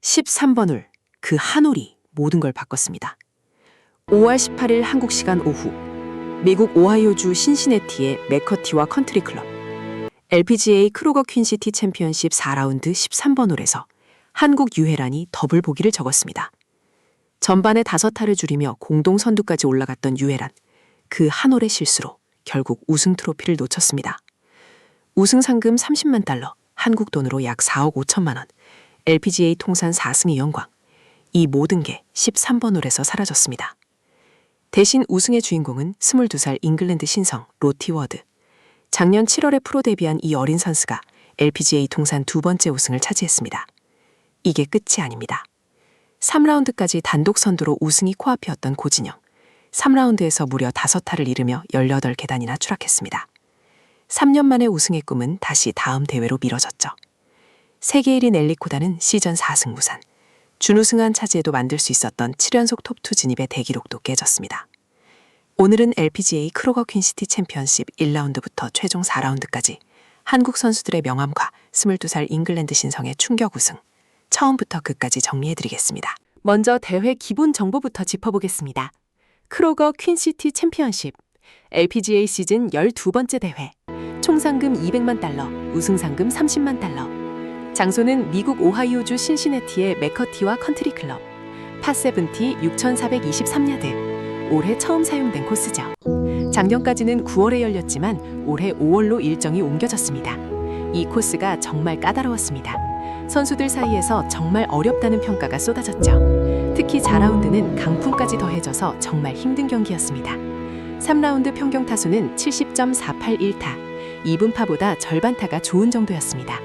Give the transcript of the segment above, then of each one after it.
13번 홀, 그 한 홀이 모든 걸 바꿨습니다. 5월 18일 한국 시간 오후, 미국 오하이오주 신시내티의 맥커티와 컨트리 클럽 LPGA 크로거 퀸시티 챔피언십 4라운드 13번 홀에서 한국 유혜란이 더블 보기를 적었습니다. 전반에 5타를 줄이며 공동 선두까지 올라갔던 유혜란, 그 한 홀의 실수로 결국 우승 트로피를 놓쳤습니다. 우승 상금 30만 달러, 한국 돈으로 약 4억 5천만 원, LPGA 통산 4승의 영광, 이 모든 게 13번 홀에서 사라졌습니다. 대신 우승의 주인공은 22살 잉글랜드 신성 로티 워드. 작년 7월에 프로 데뷔한 이 어린 선수가 LPGA 통산 2번째 우승을 차지했습니다. 이게 끝이 아닙니다. 3라운드까지 단독 선두로 우승이 코앞이었던 고진영. 3라운드에서 무려 5타를 잃으며 18계단이나 추락했습니다. 3년 만에 우승의 꿈은 다시 다음 대회로 미뤄졌죠. 세계 1위 넬리 코다는 시전 4승 무산. 준우승한 차지에도 만들 수 있었던 7연속 톱2 진입의 대기록도 깨졌습니다. 오늘은 LPGA 크로거 퀸시티 챔피언십 1라운드부터 최종 4라운드까지 한국 선수들의 명함과 22살 잉글랜드 신성의 충격 우승, 처음부터 끝까지 정리해드리겠습니다. 먼저 대회 기본 정보부터 짚어보겠습니다. 크로거 퀸시티 챔피언십, LPGA 시즌 12번째 대회, 총 상금 200만 달러, 우승 상금 30만 달러. 장소는 미국 오하이오주 신시내티의 맥커티와 컨트리 클럽, 파7티 6,423야드, 올해 처음 사용된 코스죠. 작년까지는 9월에 열렸지만 올해 5월로 일정이 옮겨졌습니다. 이 코스가 정말 까다로웠습니다. 선수들 사이에서 정말 어렵다는 평가가 쏟아졌죠. 특히 4라운드는 강풍까지 더해져서 정말 힘든 경기였습니다. 3라운드 평균 타수는 70.481타, 2분파보다 절반 타가 좋은 정도였습니다.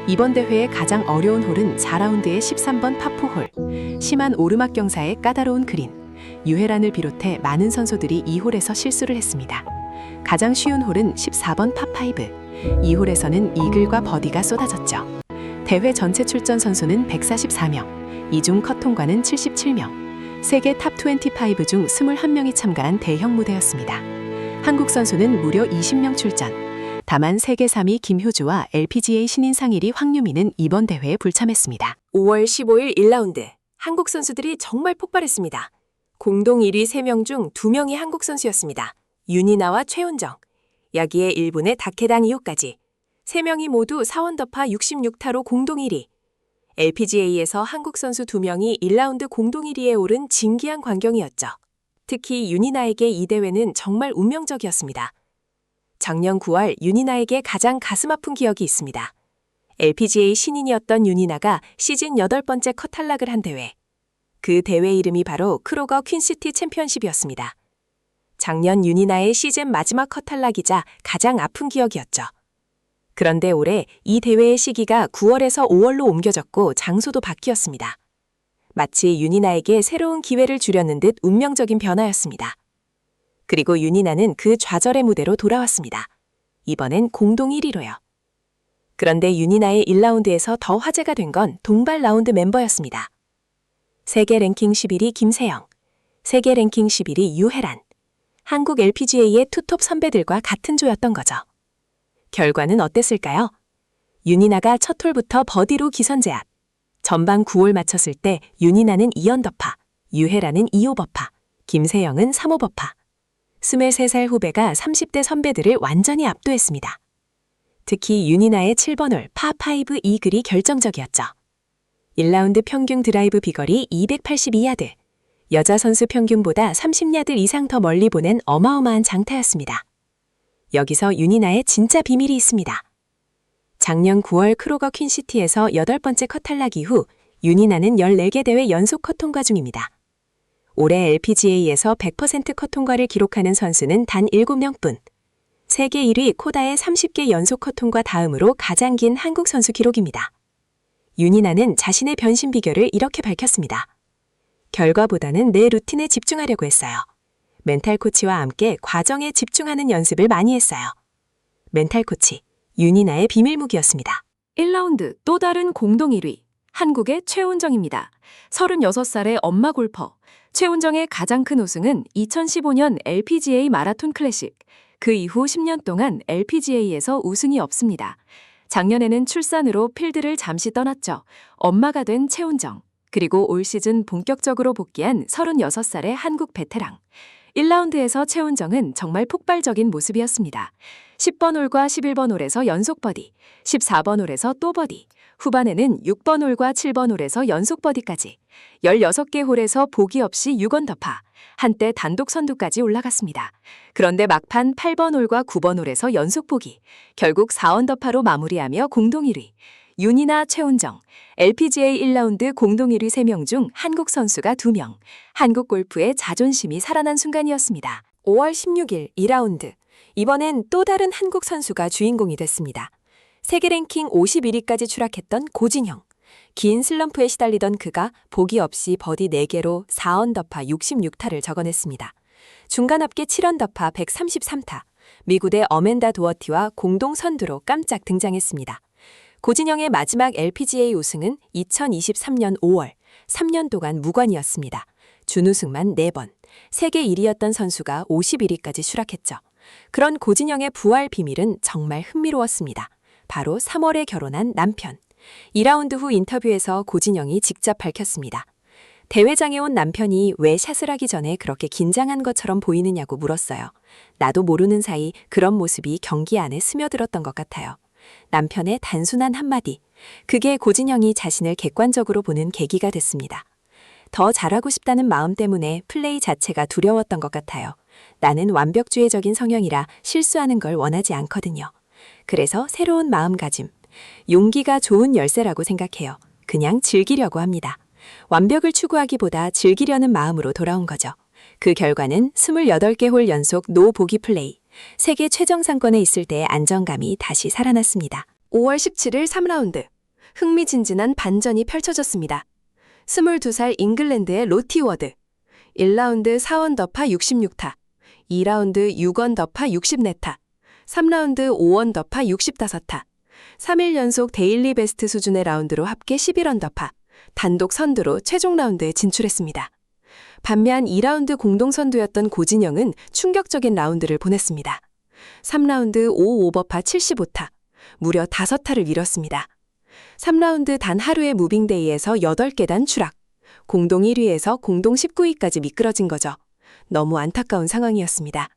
이번 대회의 가장 어려운 홀은 4라운드의 13번 파4홀, 심한 오르막 경사의 까다로운 그린, 유혜란을 비롯해 많은 선수들이 이 홀에서 실수를 했습니다. 가장 쉬운 홀은 14번 파5, 이 홀에서는 이글과 버디가 쏟아졌죠. 대회 전체 출전 선수는 144명, 이 중 컷 통과는 77명, 세계 탑25 중 21명이 참가한 대형 무대였습니다. 한국 선수는 무려 20명 출전. 다만 세계 3위 김효주와 LPGA 신인상 1위 황유미는 이번 대회에 불참했습니다. 5월 15일 1라운드, 한국 선수들이 정말 폭발했습니다. 공동 1위 3명 중 2명이 한국 선수였습니다. 윤이나와 최훈정, 여기에 1분의 다케당 이호까지 3명이 모두 4원더파 66타로 공동 1위. LPGA에서 한국 선수 2명이 1라운드 공동 1위에 오른 진기한 광경이었죠. 특히 윤이나에게 이 대회는 정말 운명적이었습니다. 작년 9월 윤이나에게 가장 가슴 아픈 기억이 있습니다. LPGA 신인이었던 윤이나가 시즌 8번째 컷 탈락을 한 대회. 그 대회 이름이 바로 크로거 퀸시티 챔피언십이었습니다. 작년 윤이나의 시즌 마지막 컷 탈락이자 가장 아픈 기억이었죠. 그런데 올해 이 대회의 시기가 9월에서 5월로 옮겨졌고 장소도 바뀌었습니다. 마치 윤이나에게 새로운 기회를 주려는 듯 운명적인 변화였습니다. 그리고 윤이나는 그 좌절의 무대로 돌아왔습니다. 이번엔 공동 1위로요. 그런데 윤이나의 1라운드에서 더 화제가 된 건 동발 라운드 멤버였습니다. 세계 랭킹 11위 김세영, 세계 랭킹 11위 유혜란, 한국 LPGA의 투톱 선배들과 같은 조였던 거죠. 결과는 어땠을까요? 윤이나가 첫 홀부터 버디로 기선 제압. 전반 9홀 마쳤을 때 윤이나는 2언더파, 유혜란은 2오버파, 김세영은 3오버파. 23살 후배가 30대 선배들을 완전히 압도했습니다. 특히 윤이나의 7번 홀 파5 이글이 결정적이었죠. 1라운드 평균 드라이브 비거리 282야드, 여자 선수 평균보다 30야드 이상 더 멀리 보낸 어마어마한 장타였습니다. 여기서 윤이나의 진짜 비밀이 있습니다. 작년 9월 크로거 퀸시티에서 8번째 컷 탈락 이후 윤이나는 14개 대회 연속 컷 통과 중입니다. 올해 LPGA에서 100% 컷 통과를 기록하는 선수는 단 7명뿐. 세계 1위 코다의 30개 연속 컷 통과 다음으로 가장 긴 한국 선수 기록입니다. 윤이나는 자신의 변신 비결을 이렇게 밝혔습니다. 결과보다는 내 루틴에 집중하려고 했어요. 멘탈 코치와 함께 과정에 집중하는 연습을 많이 했어요. 멘탈 코치, 윤이나의 비밀 무기였습니다. 1라운드 또 다른 공동 1위, 한국의 최훈정입니다. 36살의 엄마 골퍼. 최훈정의 가장 큰 우승은 2015년 LPGA 마라톤 클래식. 그 이후 10년 동안 LPGA에서 우승이 없습니다. 작년에는 출산으로 필드를 잠시 떠났죠. 엄마가 된 최운정. 그리고 올 시즌 본격적으로 복귀한 36살의 한국 베테랑. 1라운드에서 최운정은 정말 폭발적인 모습이었습니다. 10번 홀과 11번 홀에서 연속 버디, 14번 홀에서 또 버디, 후반에는 6번 홀과 7번 홀에서 연속 버디까지 16개 홀에서 보기 없이 6언더파, 한때 단독 선두까지 올라갔습니다. 그런데 막판 8번 홀과 9번 홀에서 연속 보기, 결국 4언더파로 마무리하며 공동 1위. 윤이나 최운정, LPGA 1라운드 공동 1위 3명 중 한국 선수가 2명, 한국 골프의 자존심이 살아난 순간이었습니다. 5월 16일 2라운드. 이번엔 또 다른 한국 선수가 주인공이 됐습니다. 세계 랭킹 51위까지 추락했던 고진형. 긴 슬럼프에 시달리던 그가 보기 없이 버디 4개로 4언더파 66타를 적어냈습니다. 중간 합계 7언더파 133타. 미국의 어멘다 도어티와 공동 선두로 깜짝 등장했습니다. 고진영의 마지막 LPGA 우승은 2023년 5월, 3년 동안 무관이었습니다. 준우승만 4번, 세계 1위였던 선수가 51위까지 추락했죠. 그런 고진영의 부활 비밀은 정말 흥미로웠습니다. 바로 3월에 결혼한 남편. 2라운드 후 인터뷰에서 고진영이 직접 밝혔습니다. 대회장에 온 남편이 왜 샷을 하기 전에 그렇게 긴장한 것처럼 보이느냐고 물었어요. 나도 모르는 사이 그런 모습이 경기 안에 스며들었던 것 같아요. 남편의 단순한 한마디, 그게 고진영이 자신을 객관적으로 보는 계기가 됐습니다. 더 잘하고 싶다는 마음 때문에 플레이 자체가 두려웠던 것 같아요. 나는 완벽주의적인 성향이라 실수하는 걸 원하지 않거든요. 그래서 새로운 마음가짐, 용기가 좋은 열쇠라고 생각해요. 그냥 즐기려고 합니다. 완벽을 추구하기보다 즐기려는 마음으로 돌아온 거죠. 그 결과는 28개 홀 연속 노 보기 플레이. 세계 최정상권에 있을 때의 안정감이 다시 살아났습니다. 5월 17일 3라운드. 흥미진진한 반전이 펼쳐졌습니다. 22살 잉글랜드의 로티 워드. 1라운드 4언더파 66타, 2라운드 6언더파 64타, 3라운드 5언더파 65타, 3일 연속 데일리 베스트 수준의 라운드로 합계 11언더파, 단독 선두로 최종 라운드에 진출했습니다. 반면 2라운드 공동 선두였던 고진영은 충격적인 라운드를 보냈습니다. 3라운드 5오버파 75타, 무려 5타를 잃었습니다. 3라운드 단 하루의 무빙데이에서 8계단 추락, 공동 1위에서 공동 19위까지 미끄러진 거죠. 너무 안타까운 상황이었습니다.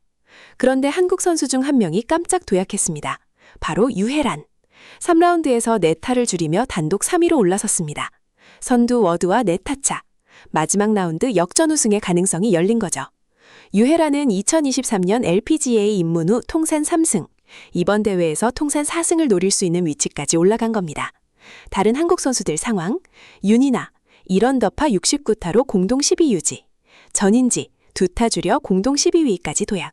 그런데 한국 선수 중 한 명이 깜짝 도약했습니다. 바로 유혜란. 3라운드에서 4타를 줄이며 단독 3위로 올라섰습니다. 선두 워드와 4타 차. 마지막 라운드 역전 우승의 가능성이 열린 거죠. 유혜란은 2023년 LPGA 입문 후 통산 3승, 이번 대회에서 통산 4승을 노릴 수 있는 위치까지 올라간 겁니다. 다른 한국 선수들 상황, 윤이나 1언더파 69타로 공동 10위 유지, 전인지 2타 줄여 공동 12위까지 도약,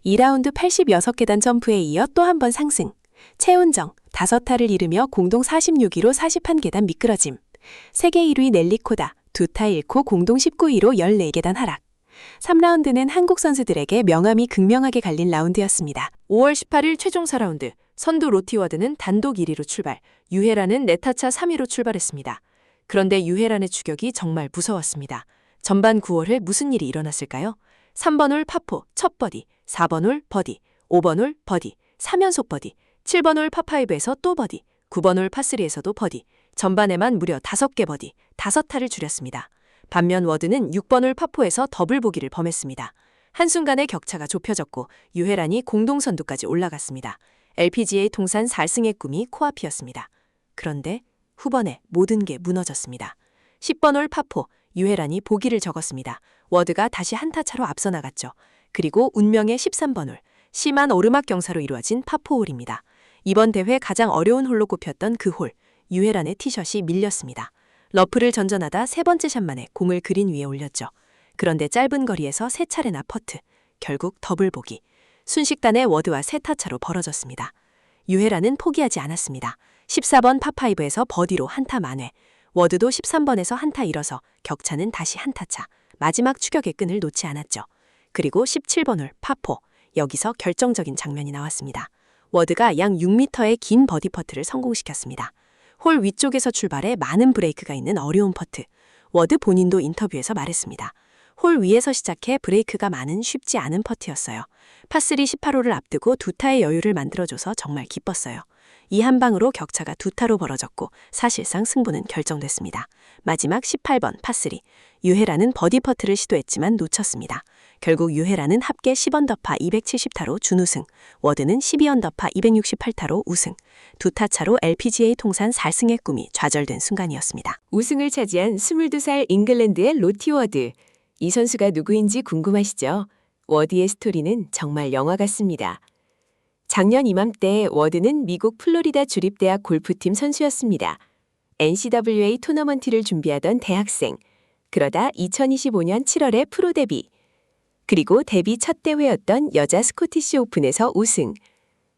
2라운드 86계단 점프에 이어 또 한 번 상승, 최운정 5타를 잃으며 공동 46위로 41계단 미끄러짐, 세계 1위 넬리 코다 2타 잃고 공동 19위로 14계단 하락. 3라운드는 한국 선수들에게 명암이 극명하게 갈린 라운드였습니다. 5월 18일 최종 4라운드. 선두 로티워드는 단독 1위로 출발, 유혜란은 4타차 3위로 출발했습니다. 그런데 유혜란의 추격이 정말 무서웠습니다. 전반 9홀에 무슨 일이 일어났을까요? 3번 홀 파포 첫 버디, 4번 홀 버디, 5번 홀 버디, 3연속 버디, 7번 홀 파5에서 또 버디, 9번 홀 파3에서도 버디, 전반에만 무려 5개 버디, 5타를 줄였습니다. 반면 워드는 6번 홀 파4에서 더블 보기를 범했습니다. 한순간에 격차가 좁혀졌고 유혜란이 공동 선두까지 올라갔습니다. LPGA 통산 4승의 꿈이 코앞이었습니다. 그런데 후반에 모든 게 무너졌습니다. 10번 홀 파4, 유혜란이 보기를 적었습니다. 워드가 다시 한타 차로 앞서 나갔죠. 그리고 운명의 13번 홀, 심한 오르막 경사로 이루어진 파4홀입니다. 이번 대회 가장 어려운 홀로 꼽혔던 그 홀, 유혜란의 티샷이 밀렸습니다. 러프를 전전하다 세 번째 샷만에 공을 그린 위에 올렸죠. 그런데 짧은 거리에서 3차례나 퍼트, 결국 더블 보기. 순식간에 워드와 3타차로 벌어졌습니다. 유혜란은 포기하지 않았습니다. 14번 파5에서 버디로 한타 만회, 워드도 13번에서 한타 잃어서 격차는 다시 한타차, 마지막 추격의 끈을 놓지 않았죠. 그리고 17번 홀 파4, 여기서 결정적인 장면이 나왔습니다. 워드가 약 6m의 긴 버디 퍼트를 성공시켰습니다. 홀 위쪽에서 출발해 많은 브레이크가 있는 어려운 퍼트. 워드 본인도 인터뷰에서 말했습니다. 홀 위에서 시작해 브레이크가 많은 쉽지 않은 퍼트였어요. 파3 18홀을 앞두고 2타의 여유를 만들어줘서 정말 기뻤어요. 이 한 방으로 격차가 2타로 벌어졌고 사실상 승부는 결정됐습니다. 마지막 18번 파3. 유헤라는 버디 퍼트를 시도했지만 놓쳤습니다. 결국 유헤라는 합계 10언더파 270타로 준우승, 워드는 12언더파 268타로 우승. 2타 차로 LPGA 통산 4승의 꿈이 좌절된 순간이었습니다. 우승을 차지한 22살 잉글랜드의 로티 워드. 이 선수가 누구인지 궁금하시죠? 워드의 스토리는 정말 영화 같습니다. 작년 이맘때 워드는 미국 플로리다 주립대학 골프팀 선수였습니다. NCAA 토너먼트를 준비하던 대학생. 그러다 2025년 7월에 프로 데뷔. 그리고 데뷔 첫 대회였던 여자 스코티시 오픈에서 우승.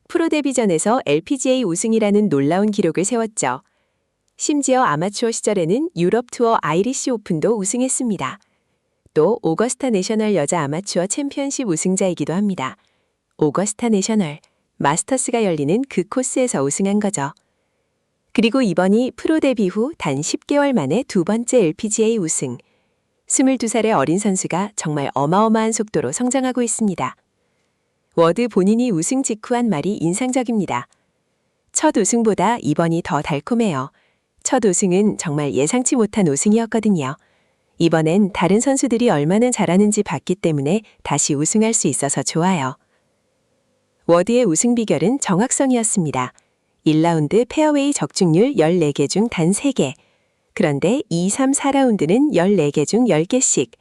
프로 데뷔전에서 LPGA 우승이라는 놀라운 기록을 세웠죠. 심지어 아마추어 시절에는 유럽 투어 아이리시 오픈도 우승했습니다. 또 오거스타 내셔널 여자 아마추어 챔피언십 우승자이기도 합니다. 오거스타 내셔널, 마스터스가 열리는 그 코스에서 우승한 거죠. 그리고 이번이 프로 데뷔 후 단 10개월 만에 2번째 LPGA 우승. 22살의 어린 선수가 정말 어마어마한 속도로 성장하고 있습니다. 워드 본인이 우승 직후 한 말이 인상적입니다. 첫 우승보다 이번이 더 달콤해요. 첫 우승은 정말 예상치 못한 우승이었거든요. 이번엔 다른 선수들이 얼마나 잘하는지 봤기 때문에 다시 우승할 수 있어서 좋아요. 워드의 우승 비결은 정확성이었습니다. 1라운드 페어웨이 적중률 14개 중 단 3개. 그런데 2, 3, 4라운드는 14개 중 10개씩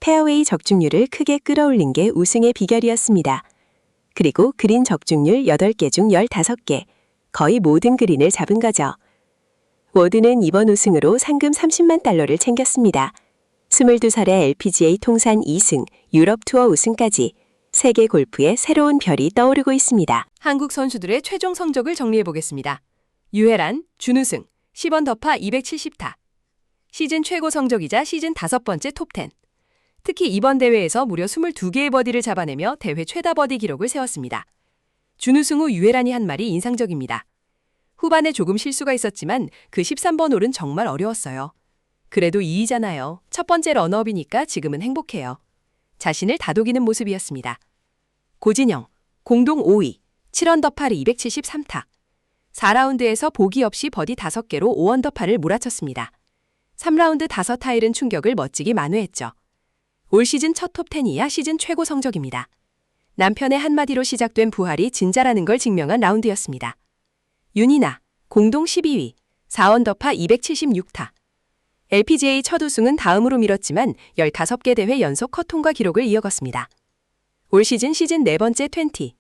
페어웨이 적중률을 크게 끌어올린 게 우승의 비결이었습니다. 그리고 그린 적중률 8개 중 15개, 거의 모든 그린을 잡은 거죠. 워드는 이번 우승으로 상금 30만 달러를 챙겼습니다. 22살의 LPGA 통산 2승, 유럽 투어 우승까지 세계 골프의 새로운 별이 떠오르고 있습니다. 한국 선수들의 최종 성적을 정리해보겠습니다. 유헤란, 준우승, 10언더파 270타. 시즌 최고 성적이자 시즌 5번째 톱10. 특히 이번 대회에서 무려 22개의 버디를 잡아내며 대회 최다 버디 기록을 세웠습니다. 준우승 후 유헤란이 한 말이 인상적입니다. 후반에 조금 실수가 있었지만 그 13번 홀은 정말 어려웠어요. 그래도 2위잖아요. 첫 번째 런업이니까 지금은 행복해요. 자신을 다독이는 모습이었습니다. 고진영, 공동 5위, 7언더파 273타. 4라운드에서 보기 없이 버디 5개로 5언더파를 몰아쳤습니다. 3라운드 5타일은 충격을 멋지게 만회했죠. 올 시즌 첫 톱10이야 시즌 최고 성적입니다. 남편의 한마디로 시작된 부활이 진짜라는 걸 증명한 라운드였습니다. 윤이나, 공동 12위, 4언더파 276타. LPGA 첫 우승은 다음으로 미뤘지만 15개 대회 연속 컷 통과 기록을 이어갔습니다. 올 시즌 4번째 20.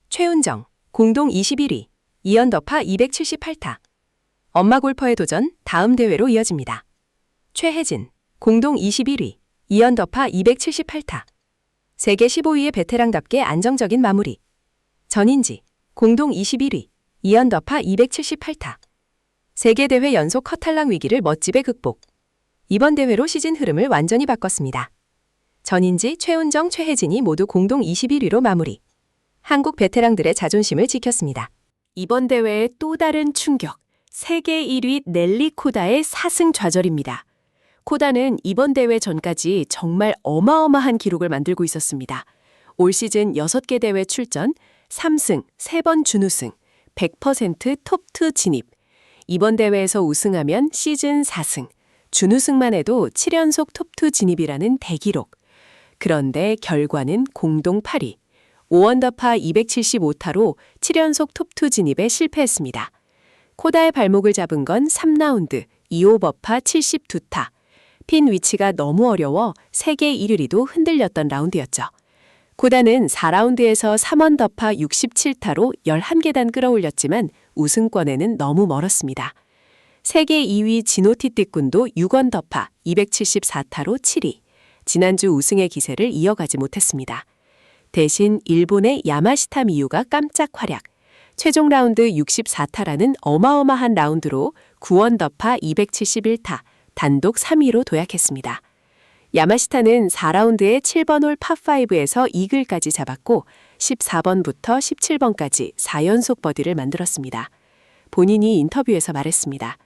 최은정, 공동 21위, 2언더파 278타. 엄마 골퍼의 도전 다음 대회로 이어집니다. 최혜진, 공동 21위, 2언더파 278타. 세계 15위의 베테랑답게 안정적인 마무리. 전인지, 공동 21위, 2언더파 278타. 세계 대회 연속 컷 탈락 위기를 멋지게 극복. 이번 대회로 시즌 흐름을 완전히 바꿨습니다. 전인지, 최은정, 최혜진이 모두 공동 21위로 마무리. 한국 베테랑들의 자존심을 지켰습니다. 이번 대회의 또 다른 충격. 세계 1위 넬리 코다의 4승 좌절입니다. 코다는 이번 대회 전까지 정말 어마어마한 기록을 만들고 있었습니다. 올 시즌 6개 대회 출전, 3승, 3번 준우승, 100% 톱2 진입. 이번 대회에서 우승하면 시즌 4승, 준우승만 해도 7연속 톱2 진입이라는 대기록. 그런데 결과는 공동 8위, 5언더파 275타로 7연속 톱2 진입에 실패했습니다. 코다의 발목을 잡은 건 3라운드, 2오버파 72타. 핀 위치가 너무 어려워 세계 1위도 흔들렸던 라운드였죠. 코다는 4라운드에서 3언더파 67타로 11계단 끌어올렸지만 우승권에는 너무 멀었습니다. 세계 2위 지노티띠꾼도 6언더파 274타로 7위. 지난주 우승의 기세를 이어가지 못했습니다. 대신 일본의 야마시타 미유가 깜짝 활약. 최종 라운드 64타라는 어마어마한 라운드로 9언더파 271타, 단독 3위로 도약했습니다. 야마시타는 4라운드의 7번 홀 파5에서 이글까지 잡았고 14번부터 17번까지 4연속 버디를 만들었습니다. 본인이 인터뷰에서 말했습니다.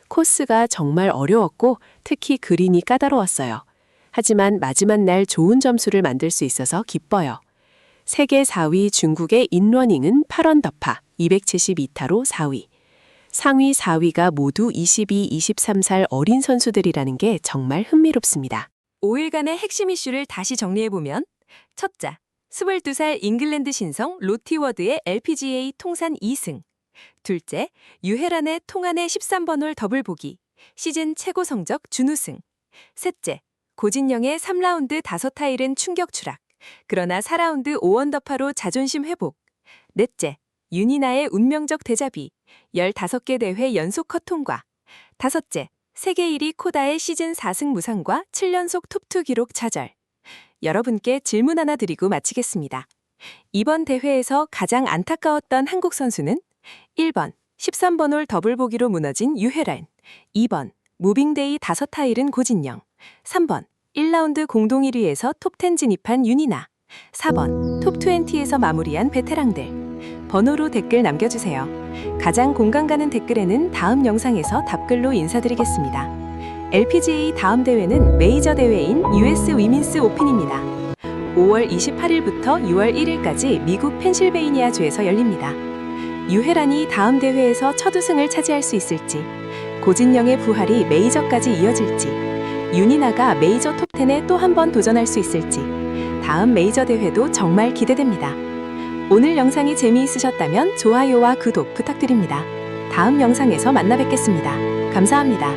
코스가 정말 어려웠고 특히 그린이 까다로웠어요. 하지만 마지막 날 좋은 점수를 만들 수 있어서 기뻐요. 세계 4위 중국의 인러닝은 8언더파 272타로 4위. 상위 4위가 모두 22, 23살 어린 선수들이라는 게 정말 흥미롭습니다. 5일간의 핵심 이슈를 다시 정리해보면 첫째, 22살 잉글랜드 신성 로티 워드의 LPGA 통산 2승. 둘째, 유헤란의 통안의 13번 홀 더블 보기, 시즌 최고 성적 준우승. 셋째, 고진영의 3라운드 5타일은 충격 추락. 그러나 4라운드 5언더파로 자존심 회복. 넷째, 윤이나의 운명적 대자비, 15개 대회 연속 컷 통과. 다섯째, 세계 1위 코다의 시즌 4승 무상과 7연속 톱2 기록 좌절. 여러분께 질문 하나 드리고 마치겠습니다. 이번 대회에서 가장 안타까웠던 한국 선수는 1번, 13번 홀 더블 보기로 무너진 유헤란, 2번, 무빙데이 5타일은 고진영, 3번, 1라운드 공동 1위에서 톱10 진입한 윤이나, 4번, 톱20에서 마무리한 베테랑들. 번호로 댓글 남겨주세요. 가장 공감 가는 댓글에는 다음 영상에서 답글로 인사드리겠습니다. LPGA 다음 대회는 메이저 대회인 US 위민스 오픈입니다. 5월 28일부터 6월 1일까지 미국 펜실베이니아주에서 열립니다. 유헤란이 다음 대회에서 첫 우승을 차지할 수 있을지, 고진영의 부활이 메이저까지 이어질지, 윤이나가 메이저 톱10에 또 한 번 도전할 수 있을지, 다음 메이저 대회도 정말 기대됩니다. 오늘 영상이 재미있으셨다면 좋아요와 구독 부탁드립니다. 다음 영상에서 만나 뵙겠습니다. 감사합니다.